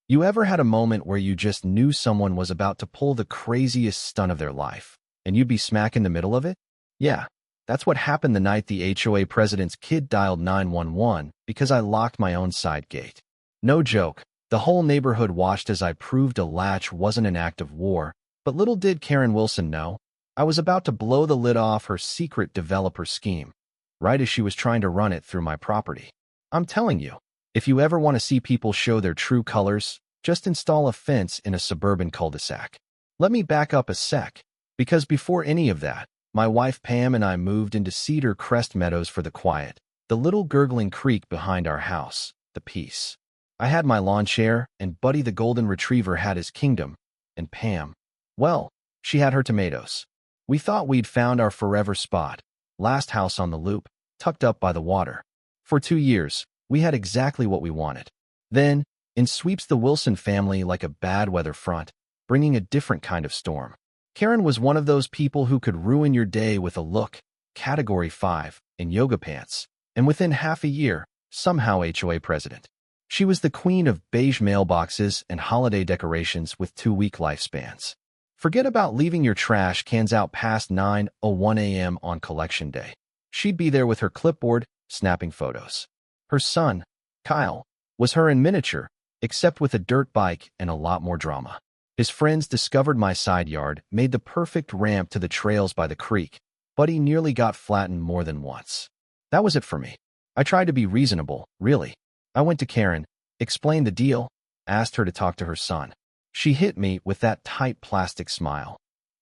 You ever had a moment where you just knew someone was about to pull the craziest stunt of their life, and you'd be smack in the middle of it? Yeah, that's what happened the night the HOA president's kid dialed 911 because I locked my own side gate. No joke, the whole neighborhood watched as I proved a latch wasn't an act of war, but little did Karen Wilson know, I was about to blow the lid off her secret developer scheme, right as she was trying to run it through my property. I'm telling you, if you ever want to see people show their true colors, just install a fence in a suburban cul-de-sac. Let me back up a sec, because before any of that, my wife Pam and I moved into Cedar Crest Meadows for the quiet, the little gurgling creek behind our house, the peace. I had my lawn chair, and Buddy the golden retriever had his kingdom, and Pam, well, she had her tomatoes. We thought we'd found our forever spot, last house on the loop, tucked up by the water. For 2 years, we had exactly what we wanted. Then, in sweeps the Wilson family like a bad weather front, bringing a different kind of storm. Karen was one of those people who could ruin your day with a look, Category 5, in yoga pants, and within half a year, somehow HOA president. She was the queen of beige mailboxes and holiday decorations with 2-week lifespans. Forget about leaving your trash cans out past 9:01 a.m. on collection day. She'd be there with her clipboard, snapping photos. Her son, Kyle, was her in miniature, except with a dirt bike and a lot more drama. His friends discovered my side yard made the perfect ramp to the trails by the creek, but he nearly got flattened more than once. That was it for me. I tried to be reasonable, really. I went to Karen, explained the deal, asked her to talk to her son. She hit me with that tight plastic smile.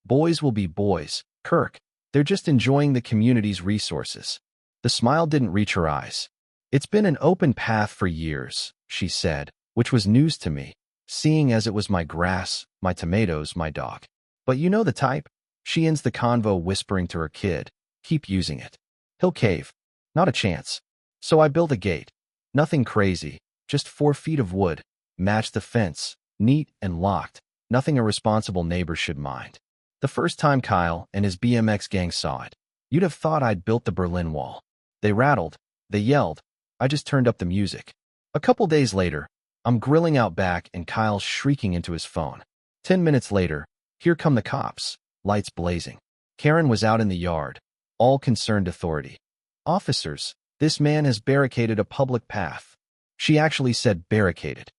Boys will be boys, Kirk. They're just enjoying the community's resources. The smile didn't reach her eyes. It's been an open path for years, she said, which was news to me, seeing as it was my grass, my tomatoes, my dog. But you know the type? She ends the convo whispering to her kid, keep using it. He'll cave. Not a chance. So I built a gate. Nothing crazy, just 4 feet of wood, matched the fence, neat and locked, nothing a responsible neighbor should mind. The first time Kyle and his BMX gang saw it, you'd have thought I'd built the Berlin Wall. They rattled, they yelled, I just turned up the music. A couple days later, I'm grilling out back and Kyle's shrieking into his phone. 10 minutes later, here come the cops, lights blazing. Karen was out in the yard, all concerned authority. Officers, this man has barricaded a public path. She actually said barricaded.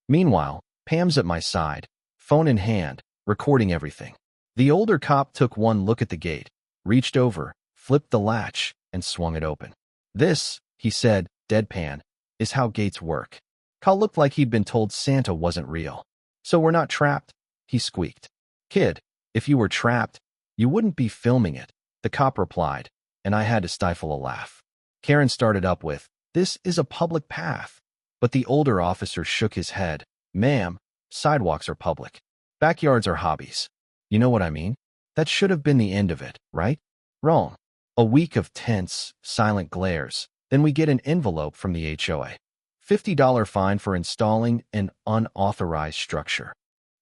Meanwhile, Pam's at my side, phone in hand, recording everything. The older cop took one look at the gate, reached over, flipped the latch, and swung it open. This, he said, deadpan, is how gates work. Kyle looked like he'd been told Santa wasn't real. So we're not trapped? He squeaked. Kid, if you were trapped, you wouldn't be filming it, the cop replied, and I had to stifle a laugh. Karen started up with, this is a public path. But the older officer shook his head. Ma'am, sidewalks are public. Backyards are hobbies. You know what I mean? That should have been the end of it, right? Wrong. A week of tense, silent glares. Then we get an envelope from the HOA. $50 fine for installing an unauthorized structure.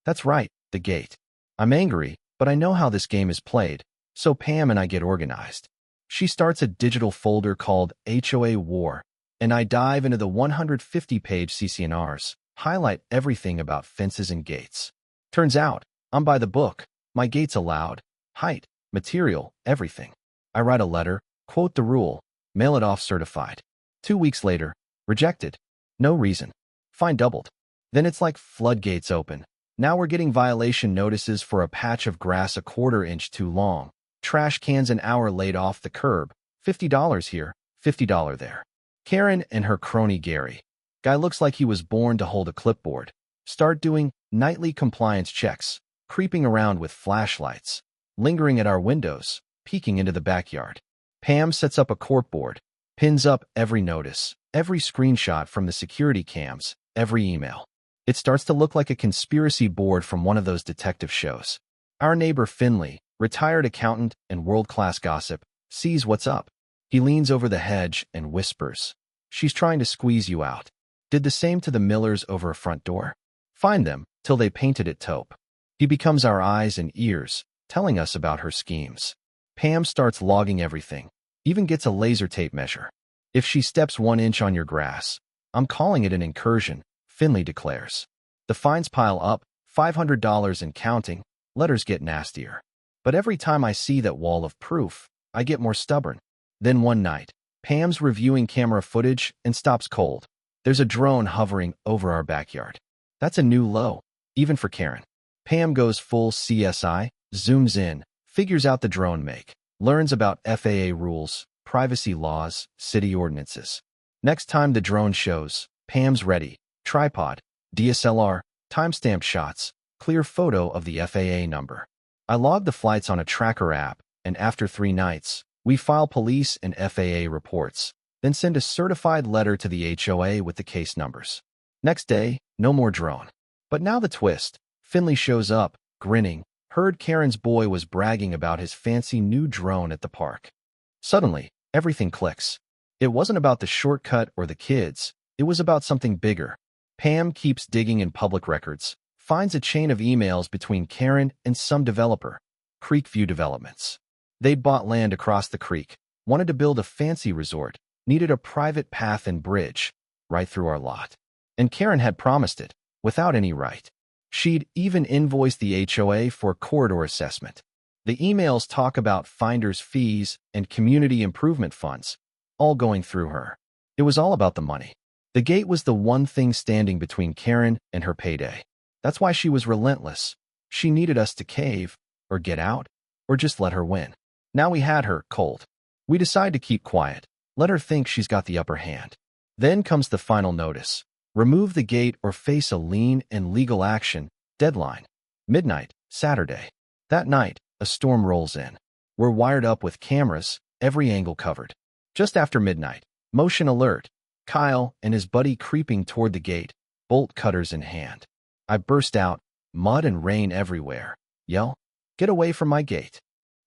That's right, the gate. I'm angry, but I know how this game is played, so Pam and I get organized. She starts a digital folder called HOA War, and I dive into the 150-page CC&Rs, highlight everything about fences and gates. Turns out, I'm by the book. My gate's allowed. Height, material, everything. I write a letter, quote the rule, mail it off certified. 2 weeks later, rejected. No reason. Fine doubled. Then it's like floodgates open. Now we're getting violation notices for a patch of grass a quarter inch too long. Trash cans an hour laid off the curb. $50 here, $50 there. Karen and her crony Gary. Guy looks like he was born to hold a clipboard. Start doing nightly compliance checks, creeping around with flashlights, lingering at our windows, peeking into the backyard. Pam sets up a corkboard, pins up every notice, every screenshot from the security cams, every email. It starts to look like a conspiracy board from one of those detective shows. Our neighbor Finley, retired accountant and world-class gossip, sees what's up. He leans over the hedge and whispers, she's trying to squeeze you out. Did the same to the Millers over a front door. Find them till they painted it taupe. He becomes our eyes and ears, telling us about her schemes. Pam starts logging everything, even gets a laser tape measure. If she steps 1 inch on your grass, I'm calling it an incursion, Finley declares. The fines pile up, $500 and counting, letters get nastier. But every time I see that wall of proof, I get more stubborn. Then one night, Pam's reviewing camera footage and stops cold. There's a drone hovering over our backyard. That's a new low, even for Karen. Pam goes full CSI, zooms in, figures out the drone make, learns about FAA rules, privacy laws, city ordinances. Next time the drone shows, Pam's ready. Tripod, DSLR, timestamped shots, clear photo of the FAA number. I log the flights on a tracker app, and after 3 nights, we file police and FAA reports, then send a certified letter to the HOA with the case numbers. Next day, no more drone. But now the twist. Finley shows up, grinning, heard Karen's boy was bragging about his fancy new drone at the park. Suddenly, everything clicks. It wasn't about the shortcut or the kids, it was about something bigger. Pam keeps digging in public records, finds a chain of emails between Karen and some developer, Creekview Developments. They'd bought land across the creek, wanted to build a fancy resort, needed a private path and bridge, right through our lot. And Karen had promised it, without any right. She'd even invoiced the HOA for corridor assessment. The emails talk about finder's fees and community improvement funds, all going through her. It was all about the money. The gate was the one thing standing between Karen and her payday. That's why she was relentless. She needed us to cave, or get out, or just let her win. Now we had her, cold. We decide to keep quiet, let her think she's got the upper hand. Then comes the final notice. Remove the gate or face a lien and legal action. Deadline. Midnight, Saturday. That night, a storm rolls in. We're wired up with cameras, every angle covered. Just after midnight, motion alert. Kyle and his buddy creeping toward the gate, bolt cutters in hand. I burst out, mud and rain everywhere. Yell, "Get away from my gate."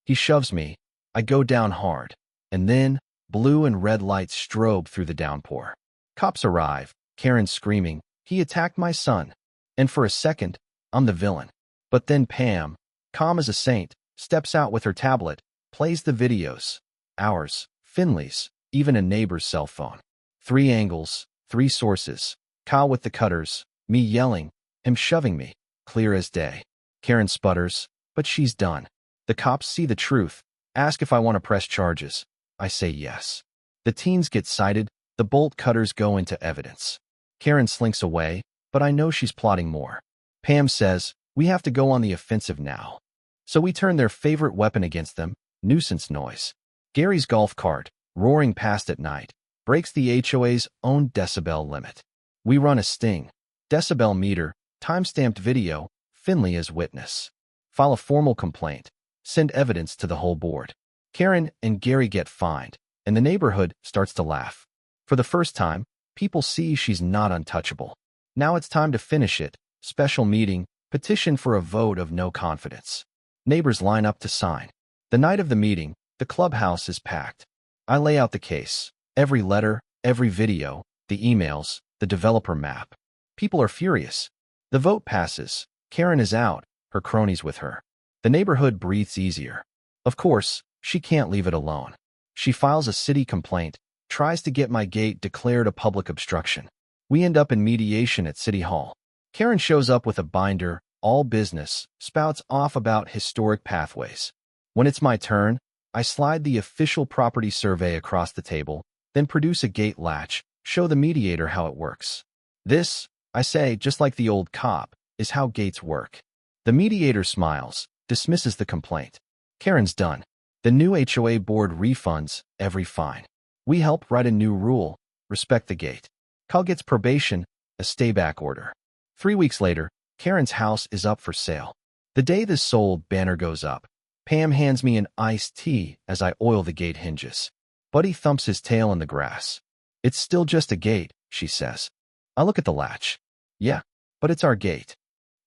He shoves me. I go down hard. And then, blue and red lights strobe through the downpour. Cops arrive. Karen screaming, "He attacked my son." And for a second, I'm the villain. But then Pam, calm as a saint, steps out with her tablet, plays the videos. Ours, Finley's, even a neighbor's cell phone. 3 angles, 3 sources. Kyle with the cutters, me yelling, him shoving me, clear as day. Karen sputters, but she's done. The cops see the truth, ask if I want to press charges. I say yes. The teens get cited, the bolt cutters go into evidence. Karen slinks away, but I know she's plotting more. Pam says, we have to go on the offensive now. So we turn their favorite weapon against them, nuisance noise. Gary's golf cart, roaring past at night, breaks the HOA's own decibel limit. We run a sting. Decibel meter, timestamped video, Finley as witness. File a formal complaint. Send evidence to the whole board. Karen and Gary get fined, and the neighborhood starts to laugh. For the first time, people see she's not untouchable. Now it's time to finish it. Special meeting, petition for a vote of no confidence. Neighbors line up to sign. The night of the meeting, the clubhouse is packed. I lay out the case. Every letter, every video, the emails, the developer map. People are furious. The vote passes. Karen is out, her cronies with her. The neighborhood breathes easier. Of course, she can't leave it alone. She files a city complaint, tries to get my gate declared a public obstruction. We end up in mediation at City Hall. Karen shows up with a binder, all business, spouts off about historic pathways. When it's my turn, I slide the official property survey across the table, then produce a gate latch, show the mediator how it works. This, I say, just like the old cop, is how gates work. The mediator smiles, dismisses the complaint. Karen's done. The new HOA board refunds every fine. We help write a new rule, respect the gate. Kyle gets probation, a stay-back order. 3 weeks later, Karen's house is up for sale. The day the sold banner goes up, Pam hands me an iced tea as I oil the gate hinges. Buddy thumps his tail in the grass. It's still just a gate, she says. I look at the latch. Yeah, but it's our gate.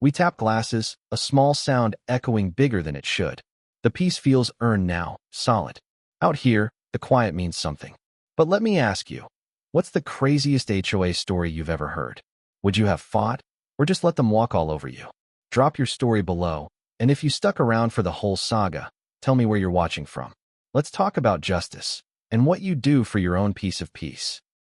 We tap glasses, a small sound echoing bigger than it should. The piece feels earned now, solid. Out here, the quiet means something. But let me ask you, what's the craziest HOA story you've ever heard? Would you have fought, or just let them walk all over you? Drop your story below, and if you stuck around for the whole saga, tell me where you're watching from. Let's talk about justice, and what you do for your own piece of peace.